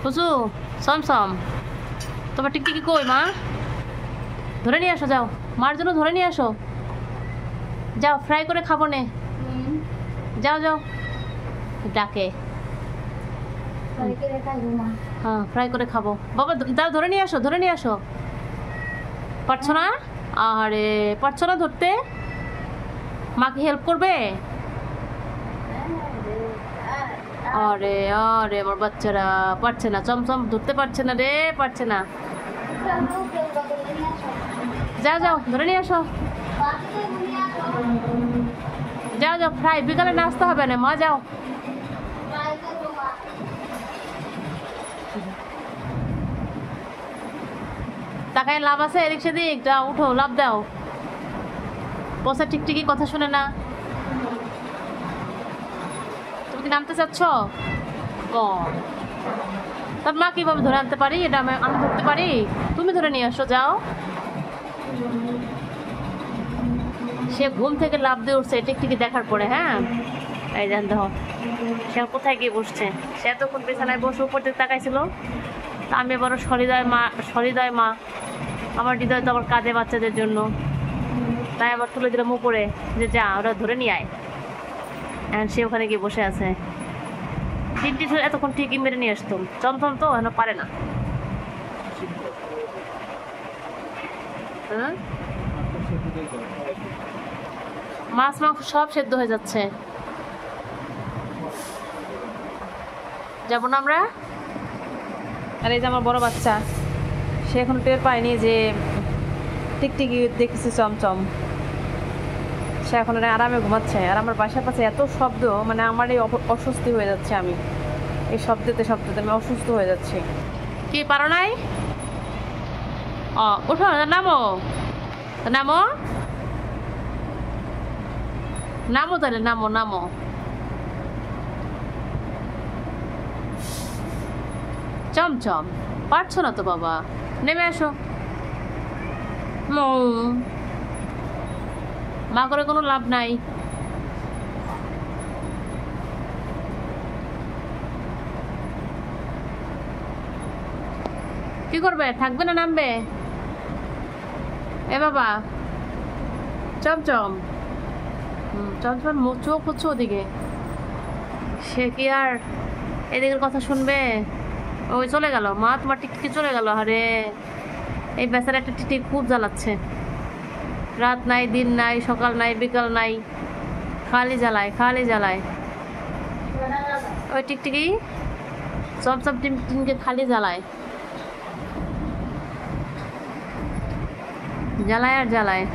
বুঝু সমসম তোমার টিকটিকি কই মা? ধরে নিয়ে আসো, যাও মার জন্য ধরে নিয়ে আসো, যাও ফ্রাই করে খাবো নে, যাও যাও ডাকে। হ্যাঁ ফ্রাই করে খাবো বাবা, দাও ধরে নিয়ে আসো, ধরে নিয়ে আসো। পারছো না? আরে পারছো না ধরতে? মাকে হেল্প করবে? আরে আরে আমার বাচ্চারা পারছে না, চমচম ধরতে পারছে না রে, পারছে না। যাও যাও ধরে নিয়ে আসো, যাও যাও ফ্রাই, বিকালে নাস্তা হবে না মা, যাও। টাকায় লাভ আছে এদিক সেদিক, যাও উঠো লাভ দাও। বসে টিকটিকি কথা শুনে না। তুমি কি নামতে চাচ্ছ? ও তার মা কিভাবে ধরে আনতে পারি? এটা আমি ধরতে পারি? তুমি ধরে নিয়ে আসো, যাও। সে ঘুম থেকে লাভ দিয়ে উঠছে টিকটিকি দেখার পরে। হ্যাঁ এই জান দেখো সে কোথায় গিয়ে বসছে। সে এতক্ষণ বিছানায় বসে উপর দিকে তাকাইছিল, তা আমি বড় সহৃদয় মা, সহৃদয় মা, আমার হৃদয় তো আমার কাজে বাচ্চাদের জন্য, তাই আবার তুলে দিলাম উপরে যে যা ওরা ধরে নিয়ে আয়। এখন সে ওখানে গিয়ে বসে আছে। তিনটি এতক্ষণ ঠিকই মেরে নিয়ে আসতাম, চমচম তো এখন পারে না। হ্যাঁ মাছ মাংস সব সেদ্ধ হয়ে যাচ্ছে। যাবো না আমরা? আর এই যে আমার বড় বাচ্চা, সে এখন টের পায়নি যে টিকটিকি দেখেছে চমচম, সে এখন আরামে ঘুমাচ্ছে। আর আমার বাসার পাশে এত শব্দ, মানে আমার এই অস্বস্তি হয়ে যাচ্ছে, আমি এই শব্দতে আমি অসুস্থ হয়ে যাচ্ছি। কি পারো নাই? উঠো নামো, নামো নামো, তাহলে নামো নামো। চমচম পারছো না তো বাবা, নেমে আসো। মা করে কোনো লাভ নাই। কি করবে, থাকবে না নামবে? এ বাবা চমচম, চমচম চোখ হচ্ছে ওদিকে, সে কি আর এদিকের কথা শুনবে? ওই চলে গেল মা, তোমার টিকটিকি চলে গেল। আরে এই বেচারা একটা টিকটিকি খুব জ্বালাচ্ছে, রাত নাই দিন নাই সকাল নাই বিকাল নাই, খালি জ্বালায় খালি জ্বালায়। ওই টিকটিকি চমচম টিমকে খালি জ্বালায়, জ্বালায় আর জ্বালায়।